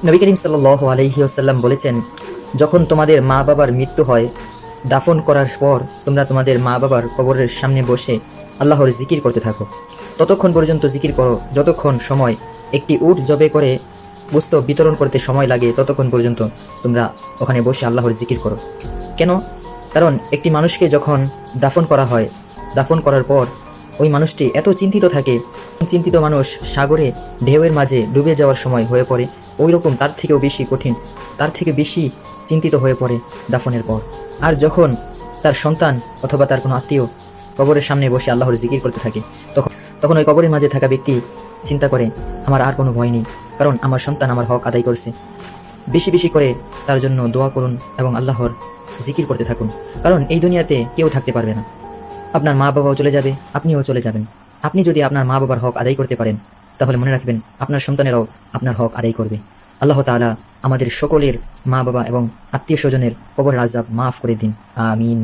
নবী করিম সাল্লাল্লাহু আলাইহি ওয়াসাল্লাম বলেছেন, যখন তোমাদের মা বাবার মৃত্যু হয়, দাফন করার পর তোমরা তোমাদের মা বাবার কবরের সামনে বসে আল্লাহর জিকির করতে থাকো। ততক্ষণ পর্যন্ত জিকির করো যতক্ষণ সময় একটি উট জবে করে গোস্ত বিতরণ করতে সময় লাগে, ততক্ষণ পর্যন্ত তোমরা ওখানে বসে আল্লাহর জিকির করো। কেন? কারণ একটি মানুষকে যখন দাফন করা হয়, দাফন করার পর ওই মানুষটি এত চিন্তিত থাকে, চিন্তিত মানুষ সাগরে ঢেউয়ের মাঝে ডুবে যাওয়ার সময় হয়ে পড়ে ওই রকম, তার থেকেও বেশি কঠিন, তার থেকে বেশি চিন্তিত হয়ে পড়ে দাফনের পর। আর যখন তার সন্তান অথবা তার কোনো আত্মীয় কবরের সামনে বসে আল্লাহর জিকির করতে থাকে, তখন তখন ওই কবরের মাঝে থাকা ব্যক্তি চিন্তা করে, আমার আর কোনো ভয় নেই, কারণ আমার সন্তান আমার হক আদায় করছে। বেশি বেশি করে তার জন্য দোয়া করুন এবং আল্লাহর জিকির করতে থাকুন, কারণ এই দুনিয়াতে কেউ থাকতে পারবে না। আপনার মা বাবাও চলে যাবে, আপনিও চলে যাবেন। আপনি যদি আপনার মা বাবার হক আদায় করতে পারেন, তাহলে মনে রাখবেন আপনার সন্তানেরাও আপনার হক আদায় করবে। আল্লাহ তাআলা আমাদের সকলের মা বাবা এবং আত্মীয় স্বজনের কবরের আযাব মাফ করে দিন। আমিন।